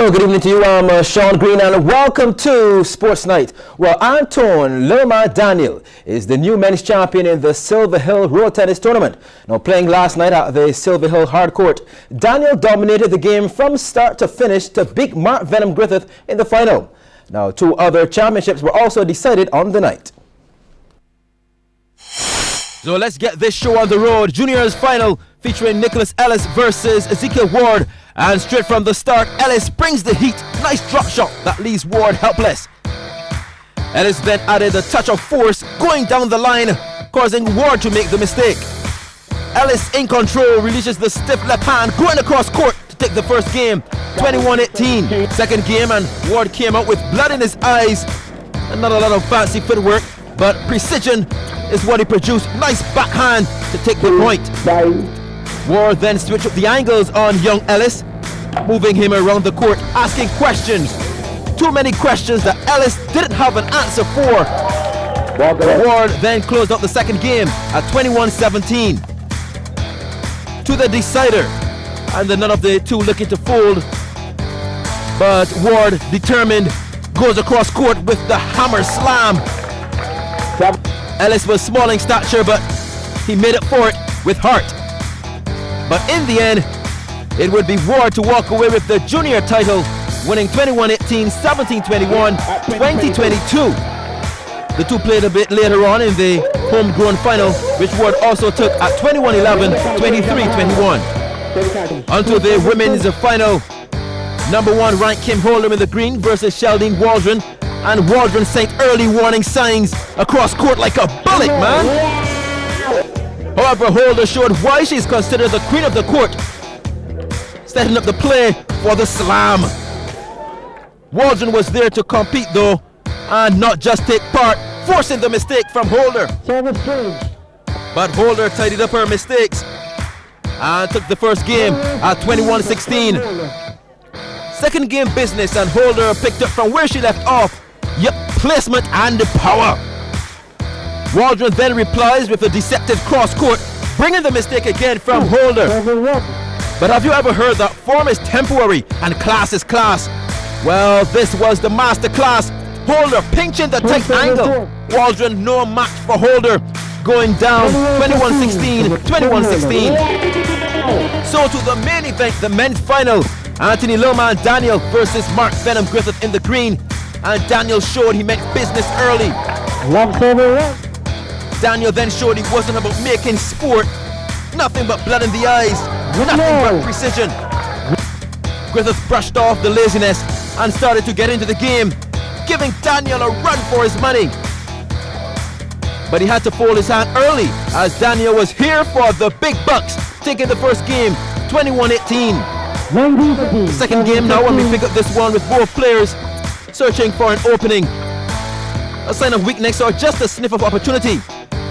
Hello, good evening to you. I'm Sean Green and welcome to Sports Night. Well, Anton Lerma Daniel is the new men's champion in the Silver Hill Road Tennis Tournament. Now playing last night at the Silver Hill Hard Court, Daniel dominated the game from start to finish to beat Mark Venom Griffith in the final. Now 2 other championships were also decided on the night. So let's get this show on the road. Juniors final featuring Nicholas Ellis versus Ezekiel Ward. And straight from the start, Ellis brings the heat. Nice drop shot that leaves Ward helpless. Ellis then added a touch of force going down the line, causing Ward to make the mistake. Ellis in control releases the stiff left hand going across court to take the first game, 21-18. Second game and Ward came out with blood in his eyes. And not a lot of fancy footwork, but precision is what he produced. Nice backhand to take the point. Ward then switched up the angles on young Ellis, moving him around the court, asking questions. Too many questions that Ellis didn't have an answer for. Ward then closed out the second game at 21-17. To the decider, and none of the two looking to fold. But Ward, determined, goes across court with the hammer slam. Ellis was small in stature, but he made it for it with heart. But in the end, it would be Ward to walk away with the junior title, winning 21-18, 17-21, 20-22. The two played a bit later on in the homegrown final, which Ward also took at 21-11, 23-21. Onto the women's final. Number 1 ranked Kim Holder in the green versus Sheldon Waldron. And Waldron sent early warning signs across court like a bullet, man. However, Holder showed why she's considered the queen of the court, setting up the play for the slam. Waldron was there to compete though, and not just take part, forcing the mistake from Holder. But Holder tidied up her mistakes and took the first game at 21-16. Second game business, and Holder picked up from where she left off. Yep, placement and the power. Waldron then replies with a deceptive cross-court, bringing the mistake again from Holder. But have you ever heard that form is temporary and class is class? Well, this was the master class. Holder pinching the tight angle. Waldron no match for Holder, going down 21-16, 21-16. So to the main event, the men's final. Anthony Lerma Daniel versus Mark Venom Griffith in the green. And Daniel showed he meant business early. Daniel then showed he wasn't about making sport. Nothing but blood in the eyes. Nothing but precision. Griffith brushed off the laziness and started to get into the game, giving Daniel a run for his money. But he had to fold his hand early, as Daniel was here for the big bucks, taking the first game, 21-18. Second game now, when we pick up this one with both players searching for an opening, a sign of weakness or just a sniff of opportunity.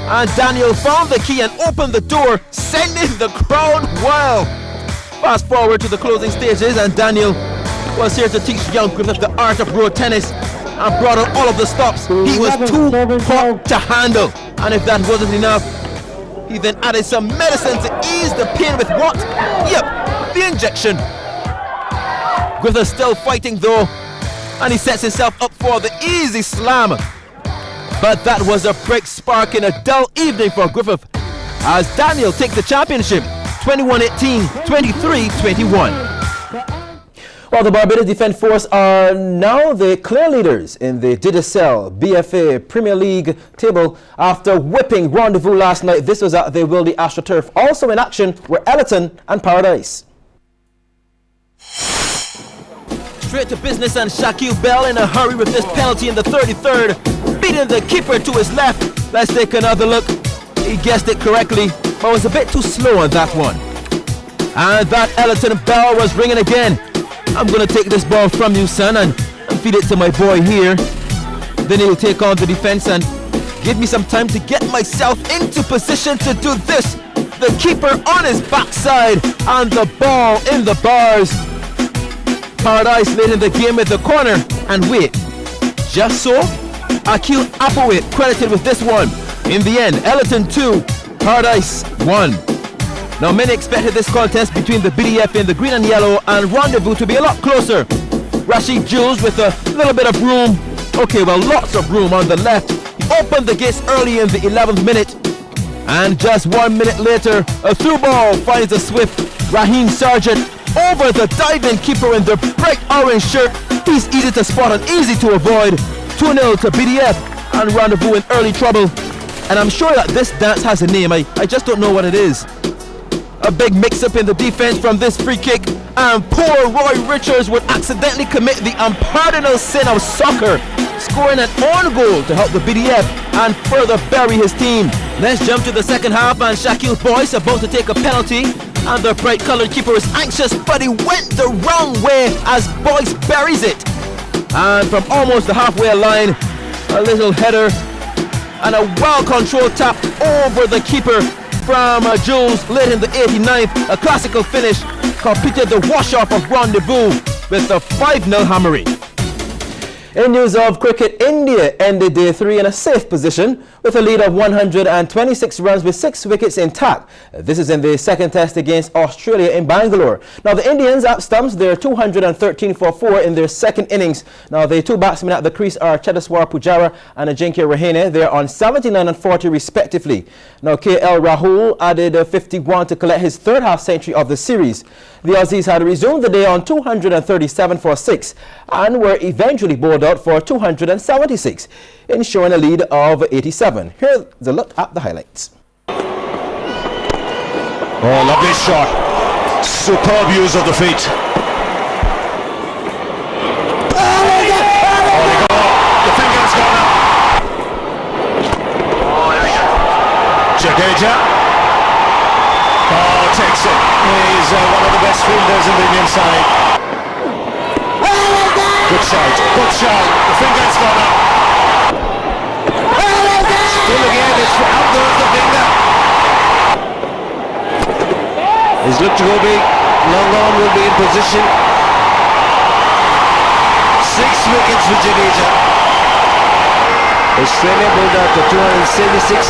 And Daniel found the key and opened the door, sending the crowd wild. Fast forward to the closing stages, and Daniel was here to teach young Griffith the art of road tennis and brought out all of the stops. He was too hot to handle, and if that wasn't enough, he then added some medicine to ease the pain with what? Yep, the injection. Griffith still fighting though, and he sets himself up for the easy slam. But that was a break spark in a dull evening for Griffith, as Daniel takes the championship, 21-18, 23-21. Well, the Barbados Defence Force are now the clear leaders in the Digicel BFA Premier League table after whipping Rendezvous last night. This was at the Wildy AstroTurf. Also in action were Ellerton and Paradise. Straight to business, and Shaquille Bell in a hurry with this penalty in the 33rd, beating the keeper to his left. Let's take another look. He guessed it correctly, but was a bit too slow on that one. And that Ellerton bell was ringing again. I'm going to take this ball from you, son, and feed it to my boy here. Then he'll take on the defense and give me some time to get myself into position to do this. The keeper on his backside and the ball in the bars. Paradise late in the game with the corner, and wait, just so, Akil Appaway credited with this one. In the end, Ellerton 2, Paradise 1. Now many expected this contest between the BDF in the green and yellow and Rendezvous to be a lot closer. Rashid Jules with a little bit of room. Okay, well, lots of room on the left. He opened the gates early in the 11th minute. And just 1 minute later, a through ball finds a swift Raheem Sargent over the diving keeper in the bright orange shirt. He's easy to spot and easy to avoid. 2-0 to BDF and Rendezvous in early trouble. And I'm sure that this dance has a name. I just don't know what it is. A big mix-up in the defense from this free kick, and poor Roy Richards would accidentally commit the unpardonable sin of soccer, scoring an own goal to help the BDF and further bury his team. Let's jump to the second half, and Shaquille Boyce about to take a penalty, and the bright-coloured keeper is anxious, but he went the wrong way as Boyce buries it. And from almost the halfway line, a little header and a well-controlled tap over the keeper from Jules late in the 89th. A classical finish completed the wash-off of Rendezvous with the 5-0 hammering. In news of cricket, India ended day 3 in a safe position with a lead of 126 runs with 6 wickets intact. This is in the second test against Australia in Bangalore. Now the Indians out-stumps their 213 for 4 in their second innings. Now the two batsmen at the crease are Cheteshwar Pujara and Ajinkya Rahane. They are on 79 and 40 respectively. Now KL Rahul added 51 to collect his third half century of the series. The Aussies had resumed the day on 237 for 6 and were eventually bowled out for 276, ensuring a lead of 87. Here's a look at the highlights. Oh, lovely shot. Superb use of the feet. Oh, they go. The finger's gone up. Jadeja. Oh, takes it. He's one of the best fielders in the Indian side. Good shot. Good shot. The finger's gone up. Still again, it's out goes the finger. He's looked to go big. Long on will be in position. 6 wickets for Jadeja. Australia bowled out to 276.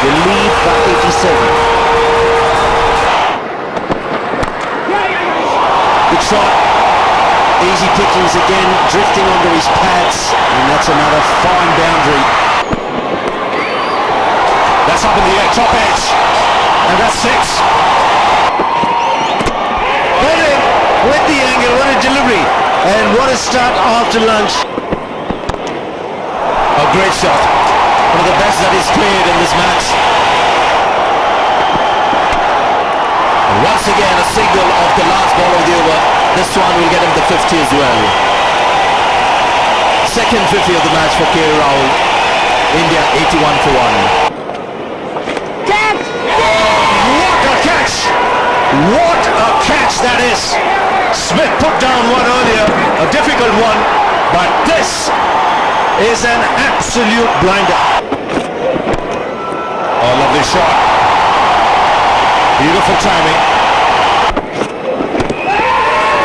They lead by 87. Good shot. Easy pickings again, drifting under his pads, and that's another fine boundary. That's up in the air, top edge, and that's 6. Got it with the angle, what a delivery, and what a start after lunch. A great shot, one of the best that he's played in this match. And once again a single of the last ball of the over. This one will get him the 50 as well. Second 50 of the match for K. Rahul. India 81 for 1. Catch! What a catch! What a catch that is! Smith put down one earlier, a difficult one, but this is an absolute blinder. Oh, lovely shot. Beautiful timing.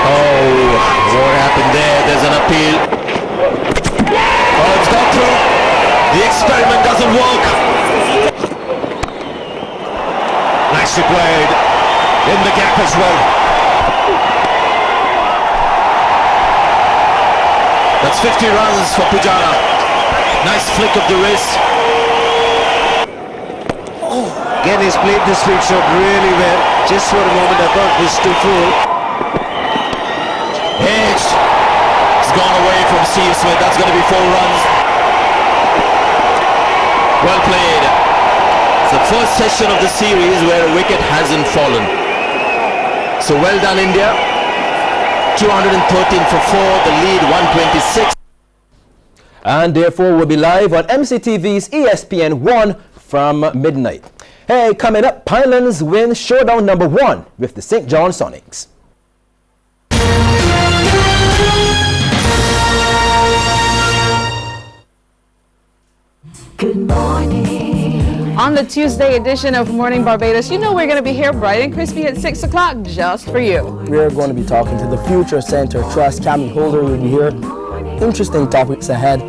Oh, what happened there? There's an appeal. Oh, it's gone through. The experiment doesn't work. Nicely played. In the gap as well. That's 50 runs for Pujara. Nice flick of the wrist. Oh, again, he's played the speed shot really well. Just for a moment I thought this too full. Edged. It's gone away from Steve Smith. That's going to be 4 runs. Well played. It's the first session of the series where a wicket hasn't fallen. So well done, India. 213 for 4. The lead 126. And therefore we'll be live on MCTV's ESPN 1 from midnight. Hey, coming up, Pinelands win showdown number 1 with the St. John Sonics. Good morning. On the Tuesday edition of Morning Barbados, you know we're going to be here bright and crispy at 6 o'clock just for you. We're going to be talking to the Future Center Trust cabinet holder. We'll be here. Interesting topics ahead,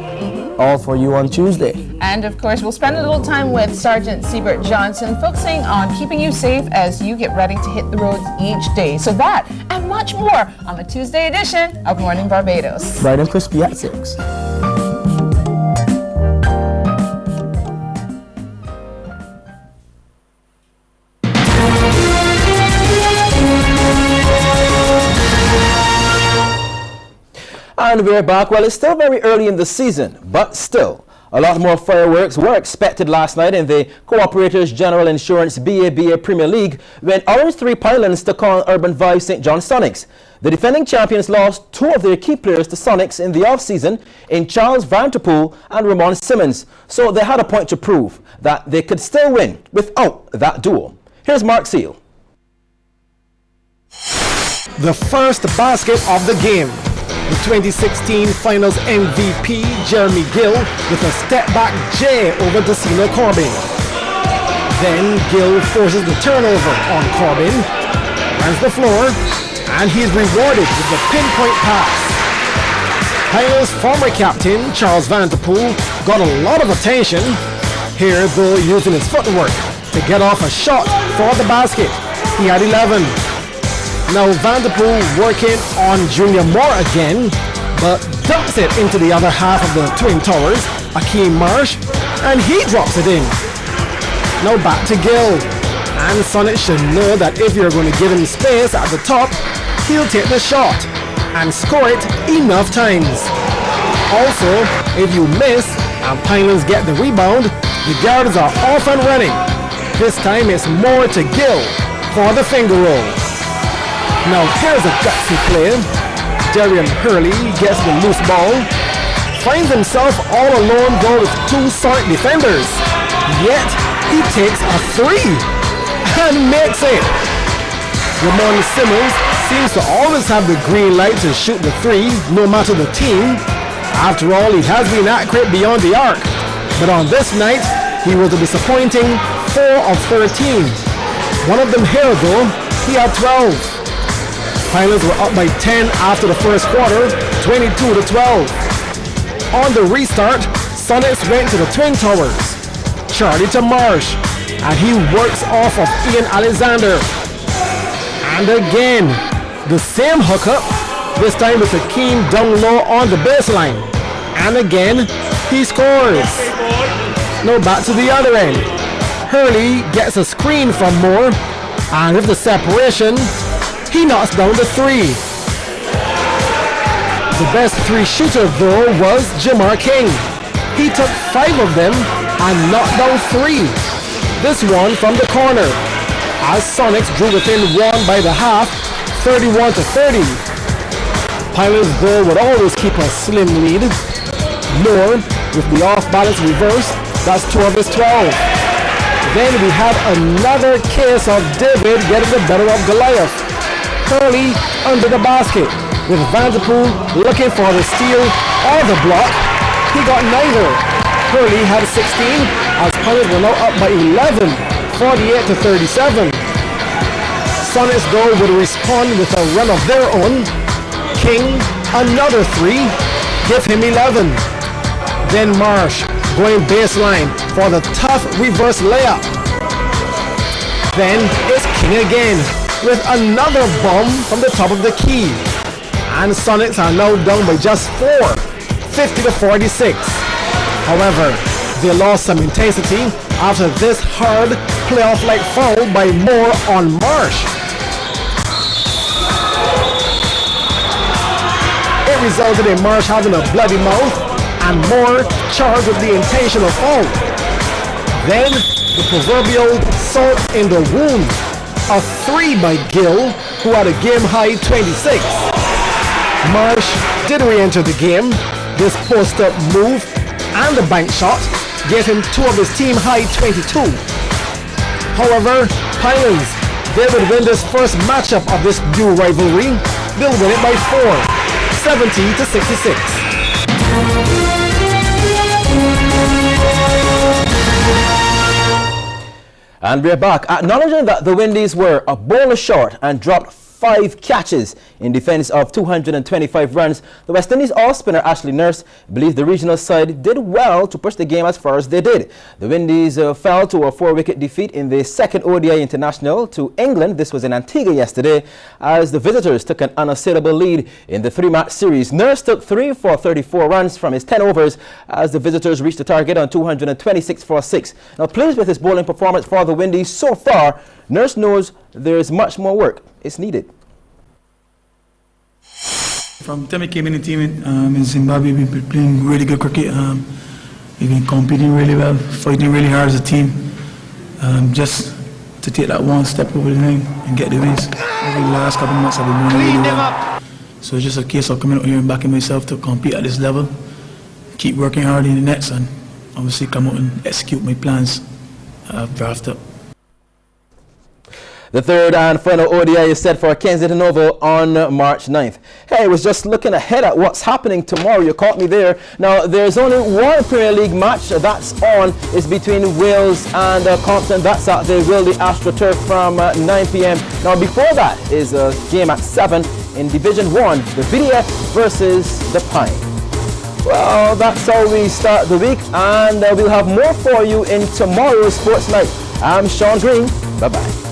all for you on Tuesday. And of course, we'll spend a little time with Sergeant Siebert Johnson, focusing on keeping you safe as you get ready to hit the roads each day. So that and much more on the Tuesday edition of Morning Barbados. Bright and crispy at 6. And we're back. Well, it's still very early in the season, but still, a lot more fireworks were expected last night in the Cooperators General Insurance BFA Premier League when Orange 3 Pilots took on Urban Vibe St. John Sonics. The defending champions lost 2 of their key players to Sonics in the off-season in Charles Vanterpool and Ramon Simmons, so they had a point to prove that they could still win without that duo. Here's Mark Seal. The first basket of the game. The 2016 Finals MVP, Jeremy Gill, with a step-back J over Decino Corbin. Then Gill forces the turnover on Corbin, runs the floor, and he's rewarded with the pinpoint pass. Pilots' former captain, Charles Vanterpool, got a lot of attention, here though using his footwork to get off a shot for the basket. He had 11. Now Vanterpool working on Junior Moore again, but dumps it into the other half of the Twin Towers, Akeem Marsh, and he drops it in. Now back to Gill, and Sonic should know that if you're going to give him space at the top, he'll take the shot and score it enough times. Also, if you miss and Pilots get the rebound, the guards are off and running. This time it's Moore to Gill for the finger roll. Now here's a gutsy play. Darian Hurley gets the loose ball, finds himself all alone though with 2 Sonic defenders. Yet he takes a 3 and makes it. Ramon Simmons seems to always have the green light to shoot the 3 no matter the team. After all, he has been accurate beyond the arc. But on this night, he was a disappointing 4 of 13. One of them here though, he had 12. Pilots were up by 10 after the first quarter, 22-12. On the restart, Sonics went to the Twin Towers. Charlie to Marsh, and he works off of Ian Alexander. And again, the same hookup, this time with Akeem down low on the baseline. And again, he scores. Now back to the other end. Hurley gets a screen from Moore, and with the separation, he knocks down the 3. The best 3 shooter though was Jamar King. He took 5 of them and knocked down 3. This one from the corner, as Sonics drew within 1 by the half, 31-30. Pilots though would always keep a slim lead. Moore with the off-balance reverse, that's 2 of his 12. Then we have another case of David getting the better of Goliath. Hurley under the basket, with Vanterpool looking for the steal or the block. He got neither. Hurley had 16, as Pilots were now up by 11, 48-37. Sonics though would respond with a run of their own. King, another 3, give him 11. Then Marsh going baseline for the tough reverse layup. Then it's King again, with another bomb from the top of the key. And Sonics are now down by just 4, 50-46. However, they lost some intensity after this hard playoff-like foul by Moore on Marsh. It resulted in Marsh having a bloody mouth and Moore charged with the intentional foul. Then the proverbial salt in the wound. A 3 by Gill, who had a game-high 26. Marsh did re-enter the game. This post-up move and the bank shot gave him 2 of his team-high 22. However, Pilots, they would win this first matchup of this new rivalry. They'll win it by 4, 70-66. And we're back, acknowledging that the Windies were a bowler short and dropped 5 catches in defense of 225 runs. The West Indies off-spinner Ashley Nurse believed the regional side did well to push the game as far as they did. The Windies fell to a 4-wicket defeat in the second ODI international to England. This was in Antigua yesterday as the visitors took an unassailable lead in the 3-match series. Nurse took 3 for 34 runs from his 10 overs as the visitors reached the target on 226 for 6. Now, pleased with his bowling performance for the Windies so far, Nurse knows there is much more work is needed. From the time I came in the team in Zimbabwe, we've been playing really good cricket. We've been competing really well, fighting really hard as a team. Just to take that one step over the line and get the wins. Over the last couple of months, I've been doing really well. So it's just a case of coming out here and backing myself to compete at this level, keep working hard in the nets, and obviously come out and execute my plans I've drafted. The third and final ODI is set for Kensington Oval on March 9th. Hey, I was just looking ahead at what's happening tomorrow. You caught me there. Now, there's only one Premier League match that's on. It's between Wales and Compton. That's at the Wildy AstroTurf from 9 p.m. Now, before that is a game at 7 in Division 1, the VDF versus the Pine. Well, that's how we start the week, and we'll have more for you in tomorrow's Sports Night. I'm Sean Green. Bye-bye.